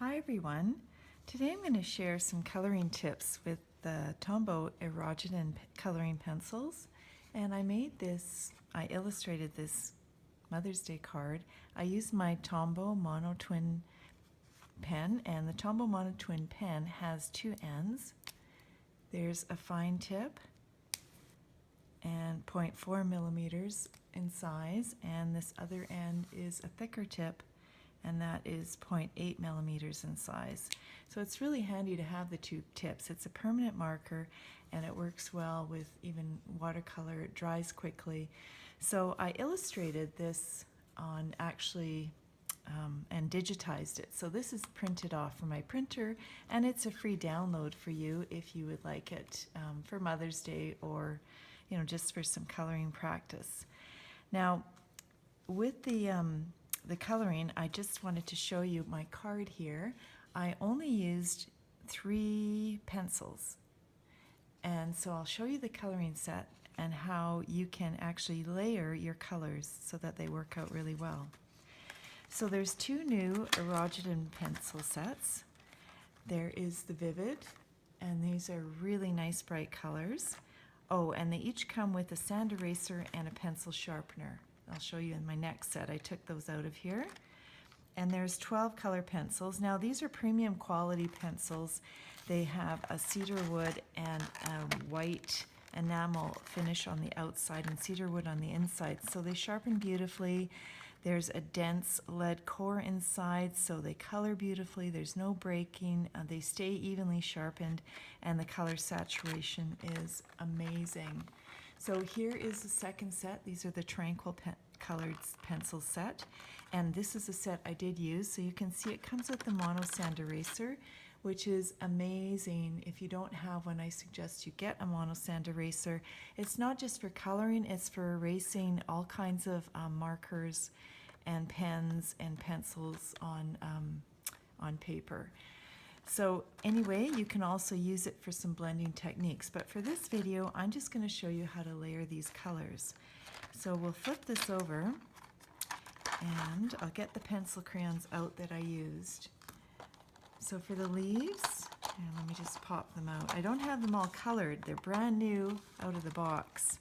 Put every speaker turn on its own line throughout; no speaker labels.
Hi everyone. Today I'm going to share some coloring tips with the Tombow Irojiten coloring pencils. And I illustrated this Mother's Day card. I used my Tombow Mono Twin pen, and the Tombow Mono Twin pen has two ends. There's a fine tip and 0.4 millimeters in size, and this other end is a thicker tip, and that is 0.8 millimeters in size. So it's really handy to have the two tips. It's a permanent marker and it works well with even watercolor. It dries quickly. So I illustrated this on and digitized it. So this is printed off from my printer, and it's a free download for you if you would like it for Mother's Day, or just for some coloring practice. Now, with the coloring, I just wanted to show you my card here. I only used 3 pencils, and so I'll show you the coloring set and how you can actually layer your colors so that they work out really well. So there's 2 new Irojiten pencil sets. There is the Vivid, and these are really nice bright colors. Oh, and they each come with a sand eraser and a pencil sharpener. I'll show you in my next set. I took those out of here. And there's 12 color pencils. Now these are premium quality pencils. They have a cedar wood and a white enamel finish on the outside and cedar wood on the inside. So they sharpen beautifully. There's a dense lead core inside, so they color beautifully. There's no breaking. They stay evenly sharpened, and the color saturation is amazing. So here is the second set. These are the Tranquil colored pencil set, and this is a set I did use. So you can see it comes with the mono sand eraser, which is amazing. If you don't have one, I suggest you get a mono sand eraser. It's not just for coloring, it's for erasing all kinds of markers and pens and pencils on paper. So anyway, you can also use it for some blending techniques, but for this video, I'm just going to show you how to layer these colors. So we'll flip this over, and I'll get the pencil crayons out that I used. So for the leaves, and let me just pop them out. I don't have them all colored. They're brand new out of the box.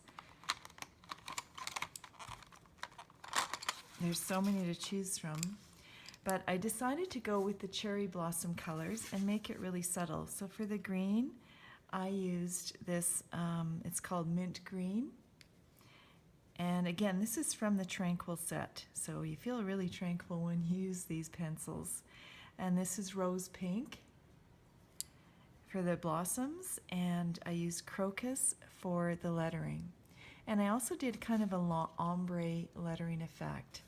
There's so many to choose from. But I decided to go with the cherry blossom colors and make it really subtle. So for the green, I used this, it's called Mint Green. And again, this is from the Tranquil set. So you feel really tranquil when you use these pencils. And this is Rose Pink for the blossoms, and I used Crocus for the lettering. And I also did kind of a ombre lettering effect.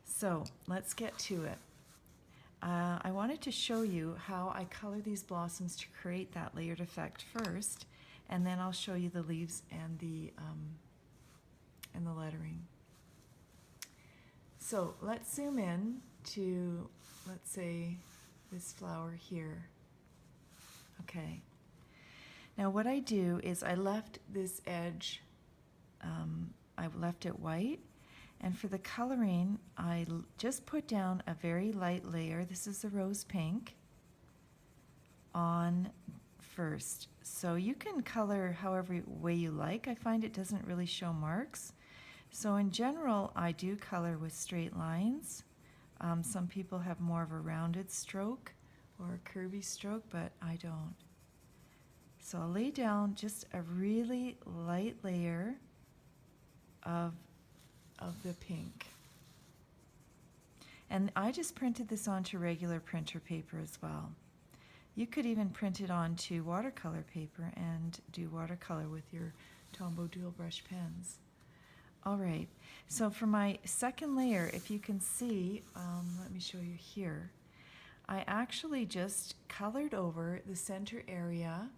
So let's get to it. I wanted to show you how I color these blossoms to create that layered effect first, and then I'll show you the leaves and the lettering. So let's zoom in to, let's say, this flower here. Okay. Now what I do is I left this edge, I left it white, and for the coloring, I just put down a very light layer. This is the rose pink on first. So you can color however way you like. I find it doesn't really show marks. So in general, I do color with straight lines. Some people have more of a rounded stroke or a curvy stroke, but I don't. So I'll lay down just a really light layer of the pink. And I just printed this onto regular printer paper as well. You could even print it onto watercolor paper and do watercolor with your Tombow dual brush pens. All right, so for my second layer, if you can see, let me show you here, I actually just colored over the center area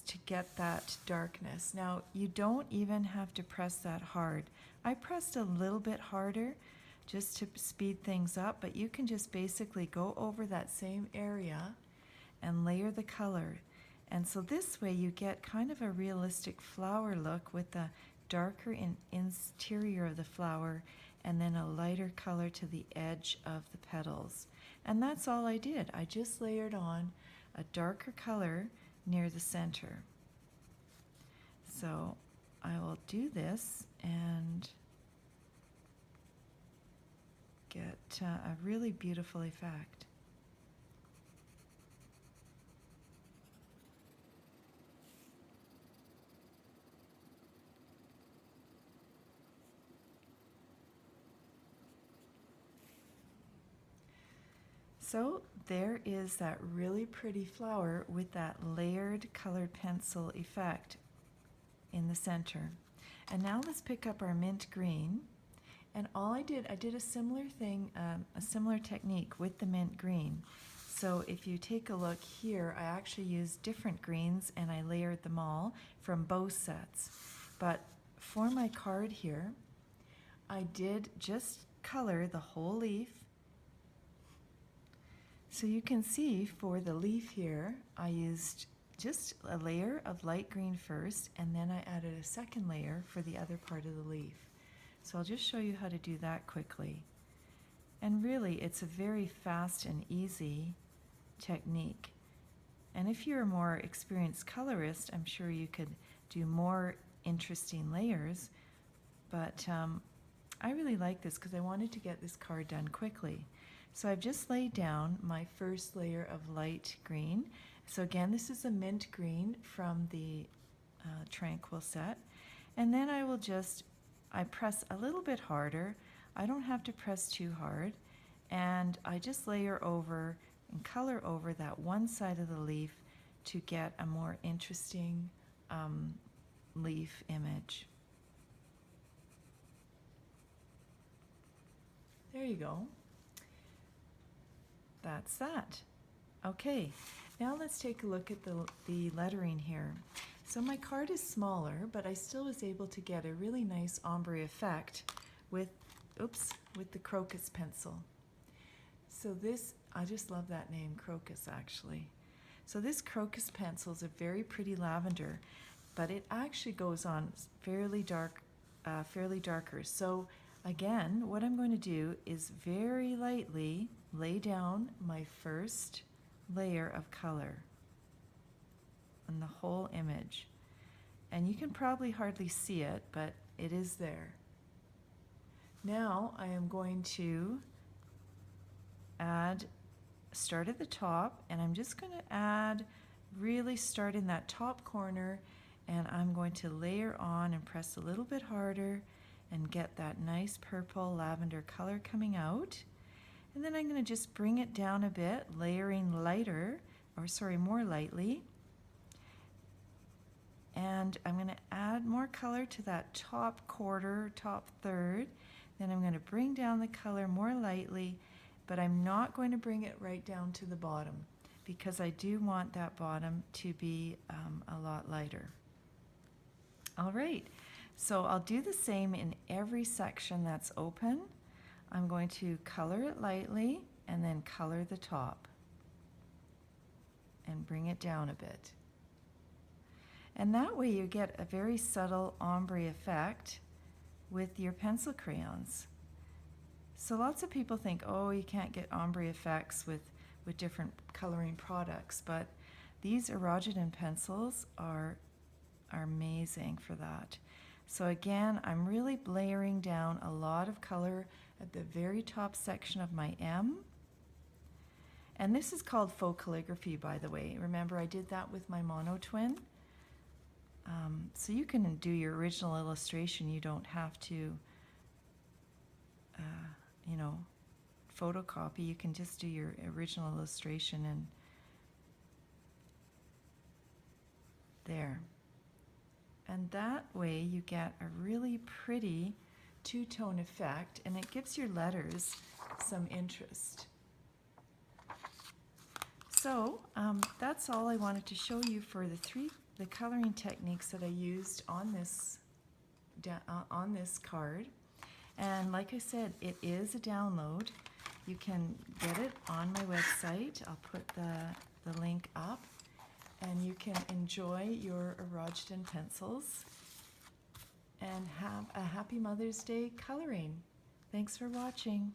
to get that darkness. Now, you don't even have to press that hard. I pressed a little bit harder just to speed things up, but you can just basically go over that same area and layer the color. And so this way you get kind of a realistic flower look with the darker interior of the flower and then a lighter color to the edge of the petals. And that's all I did. I just layered on a darker color near the center. So I will do this and get a really beautiful effect. So there is that really pretty flower with that layered colored pencil effect in the center. And now let's pick up our mint green. And all I did a similar thing, a similar technique with the mint green. So if you take a look here, I actually used different greens and I layered them all from both sets. But for my card here, I did just color the whole leaf. So you can see for the leaf here, I used just a layer of light green first, and then I added a second layer for the other part of the leaf. So I'll just show you how to do that quickly. And really, it's a very fast and easy technique. And if you're a more experienced colorist, I'm sure you could do more interesting layers. But I really like this because I wanted to get this card done quickly. So I've just laid down my first layer of light green. So again, this is a mint green from the Tranquil set. And then I press a little bit harder. I don't have to press too hard. And I just layer over and color over that one side of the leaf to get a more interesting leaf image. There you go. That's that. Okay, now let's take a look at the lettering here. So my card is smaller, but I still was able to get a really nice ombre effect with the Crocus pencil. So this, I just love that name, Crocus, actually. So this Crocus pencil is a very pretty lavender, but it actually goes on fairly darker. So again, what I'm going to do is very lightly lay down my first layer of color on the whole image. And you can probably hardly see it, but it is there. Now I am going to start at the top, and I'm just going to add, really start in that top corner, and I'm going to layer on and press a little bit harder and get that nice purple lavender color coming out. And then I'm going to just bring it down a bit, layering more lightly. And I'm going to add more color to that top quarter, top third. Then I'm going to bring down the color more lightly, but I'm not going to bring it right down to the bottom because I do want that bottom to be a lot lighter. All right, so I'll do the same in every section that's open. I'm going to color it lightly and then color the top and bring it down a bit. And that way you get a very subtle ombre effect with your pencil crayons. So lots of people think, oh, you can't get ombre effects with different coloring products, but these Irojiten pencils are amazing for that. So again, I'm really layering down a lot of color at the very top section of my M. And this is called faux calligraphy, by the way. Remember, I did that with my mono twin. So you can do your original illustration. You don't have to, photocopy. You can just do your original illustration and there. And that way you get a really pretty two-tone effect, and it gives your letters some interest. So that's all I wanted to show you for the coloring techniques that I used on this card. And like I said, it is a download. You can get it on my website. I'll put the link up, and you can enjoy your Irojiten pencils and have a happy Mother's Day coloring. Thanks for watching.